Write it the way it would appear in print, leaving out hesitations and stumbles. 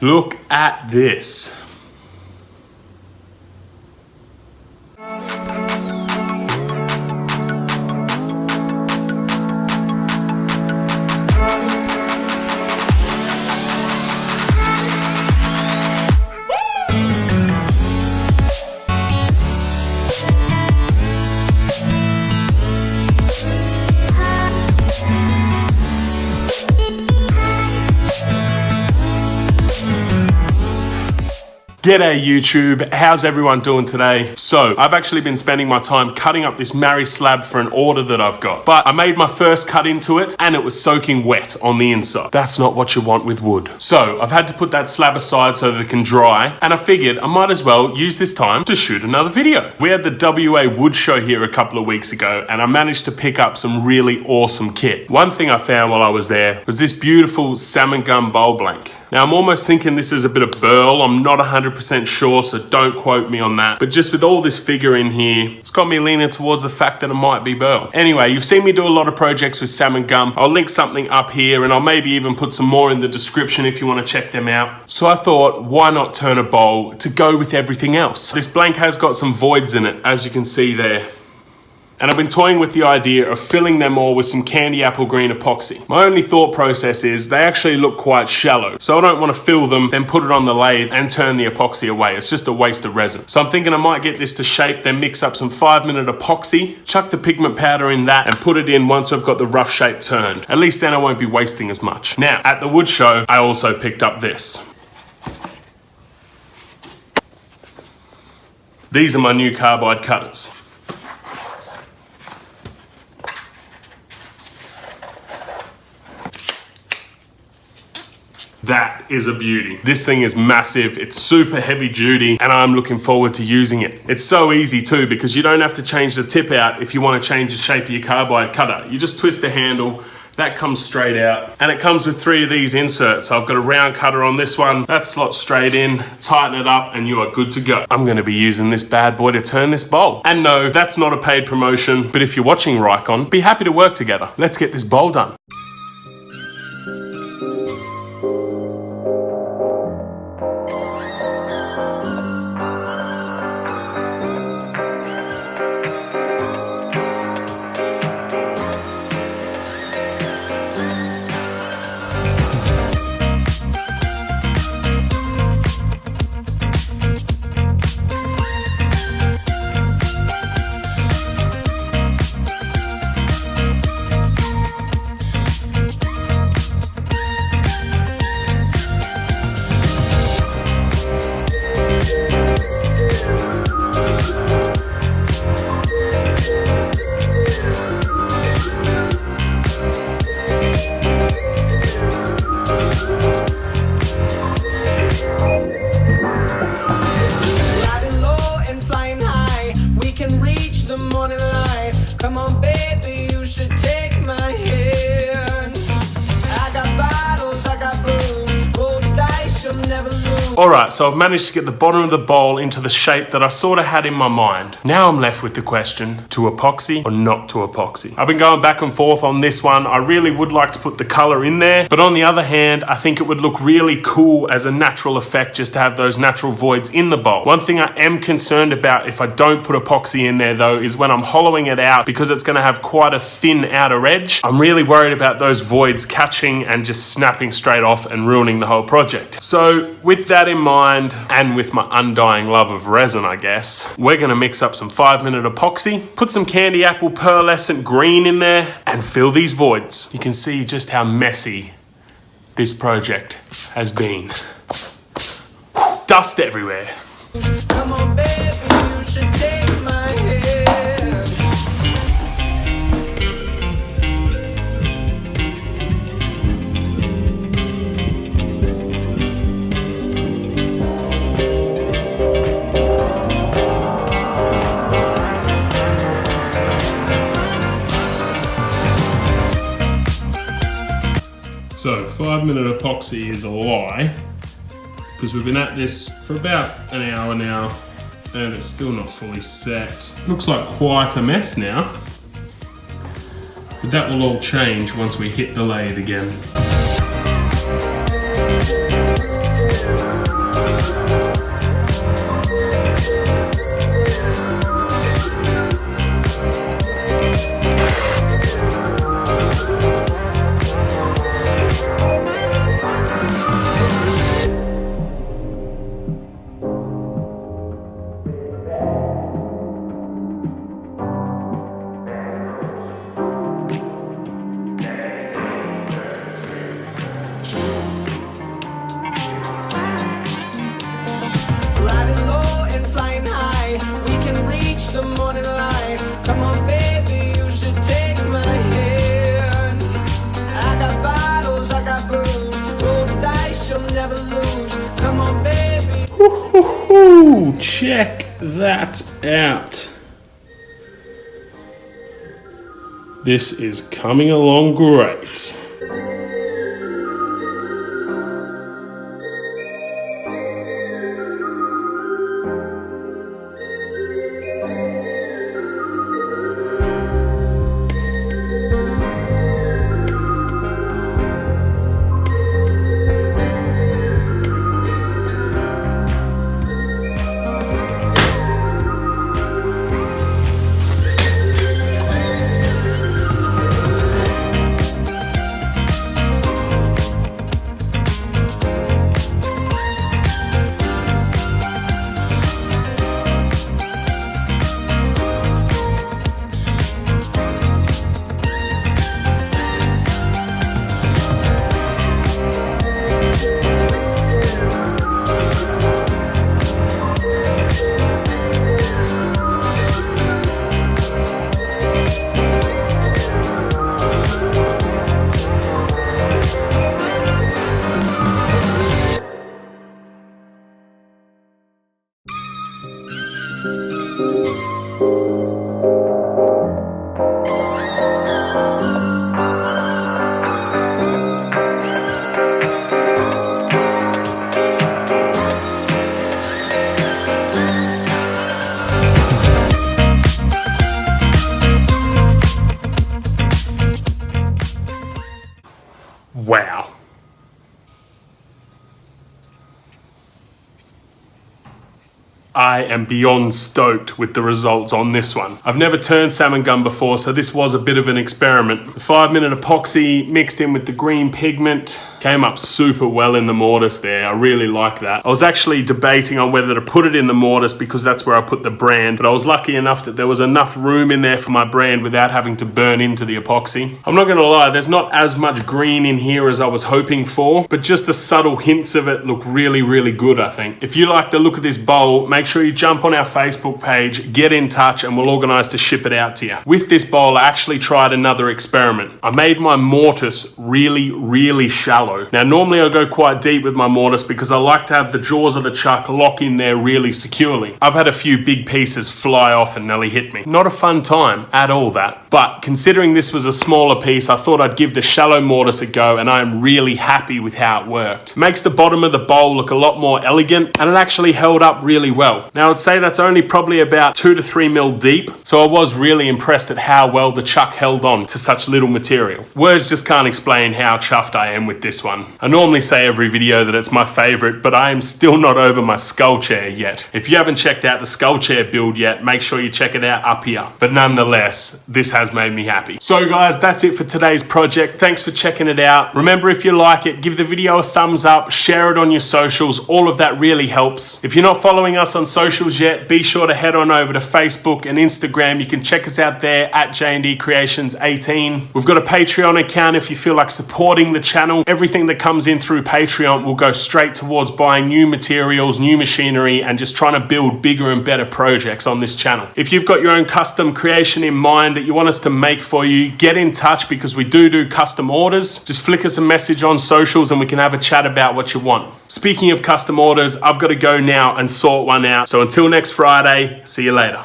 Look at this. G'day YouTube, how's everyone doing today? So, I've actually been spending my time cutting up this Marry slab for an order that I've got. But I made my first cut into it and it was soaking wet on the inside. That's not what you want with wood. So, I've had to put that slab aside so that it can dry, and I figured I might as well use this time to shoot another video. We had the WA Wood Show here a couple of weeks ago and I managed to pick up some really awesome kit. One thing I found while I was there was this beautiful salmon gum bowl blank. Now I'm almost thinking this is a bit of burl, I'm not 100% sure, so don't quote me on that. But just with all this figure in here, it's got me leaning towards the fact that it might be burl. Anyway, you've seen me do a lot of projects with salmon gum. I'll link something up here and I'll maybe even put some more in the description if you want to check them out. So I thought, why not turn a bowl to go with everything else? This blank has got some voids in it, as you can see there. And I've been toying with the idea of filling them all with some candy apple green epoxy. My only thought process is they actually look quite shallow, so I don't want to fill them, then put it on the lathe and turn the epoxy away. It's just a waste of resin. So I'm thinking I might get this to shape, then mix up some 5-minute epoxy, chuck the pigment powder in that and put it in once we've got the rough shape turned. At least then I won't be wasting as much. Now, at the wood show, I also picked up this. These are my new carbide cutters. That is a beauty. This thing is massive, it's super heavy duty, and I'm looking forward to using it. It's so easy too, because you don't have to change the tip out if you want to change the shape of your carbide cutter. You just twist the handle, that comes straight out, and it comes with 3 of these inserts. So I've got a round cutter on this one, that slots straight in, tighten it up, and you are good to go. I'm gonna be using this bad boy to turn this bowl. And no, that's not a paid promotion, but if you're watching Rycon, be happy to work together. Let's get this bowl done. Alright, so I've managed to get the bottom of the bowl into the shape that I sort of had in my mind. Now I'm left with the question, to epoxy or not to epoxy? I've been going back and forth on this one. I really would like to put the color in there, but on the other hand, I think it would look really cool as a natural effect just to have those natural voids in the bowl. One thing I am concerned about if I don't put epoxy in there though, is when I'm hollowing it out, because it's going to have quite a thin outer edge, I'm really worried about those voids catching and just snapping straight off and ruining the whole project. So with that in mind, and with my undying love of resin, I guess, we're gonna mix up some 5-minute epoxy, put some candy apple pearlescent green in there, and fill these voids. You can see just how messy this project has been. Dust everywhere. Come on, baby, you should take my hand. So 5-minute epoxy is a lie, because we've been at this for about an hour now and it's still not fully set. Looks like quite a mess now, but that will all change once we hit the lathe again. Ooh, check that out. This is coming along great. Wow. I am beyond stoked with the results on this one. I've never turned salmon gun before, so this was a bit of an experiment. The 5-minute epoxy mixed in with the green pigment came up super well in the mortise there. I really like that. I was actually debating on whether to put it in the mortise because that's where I put the brand, but I was lucky enough that there was enough room in there for my brand without having to burn into the epoxy. I'm not gonna lie, there's not as much green in here as I was hoping for, but just the subtle hints of it look really, really good, I think. If you like the look of this bowl, make sure you jump on our Facebook page, get in touch, and we'll organize to ship it out to you. With this bowl, I actually tried another experiment. I made my mortise really, really shallow. Now, normally I go quite deep with my mortise because I like to have the jaws of the chuck lock in there really securely. I've had a few big pieces fly off and nearly hit me. Not a fun time at all, that. But considering this was a smaller piece, I thought I'd give the shallow mortise a go, and I am really happy with how it worked. It makes the bottom of the bowl look a lot more elegant, and it actually held up really well. Now, I'd say that's only probably about 2 to 3 mil deep, so I was really impressed at how well the chuck held on to such little material. Words just can't explain how chuffed I am with this one. I normally say every video that it's my favorite, but I am still not over my skull chair yet. If you haven't checked out the skull chair build yet, make sure you check it out up here. But nonetheless, this has made me happy. So guys, that's it for today's project. Thanks for checking it out. Remember, if you like it, give the video a thumbs up, share it on your socials. All of that really helps. If you're not following us on socials yet, be sure to head on over to Facebook and Instagram. You can check us out there at J&D Creations 18. We've got a Patreon account if you feel like supporting the channel. Everything that comes in through Patreon will go straight towards buying new materials, new machinery, and just trying to build bigger and better projects on this channel. If you've got your own custom creation in mind that you want us to make for you, get in touch because we do custom orders. Just flick us a message on socials and we can have a chat about what you want. Speaking of custom orders, I've got to go now and sort one out. So until next Friday, see you later.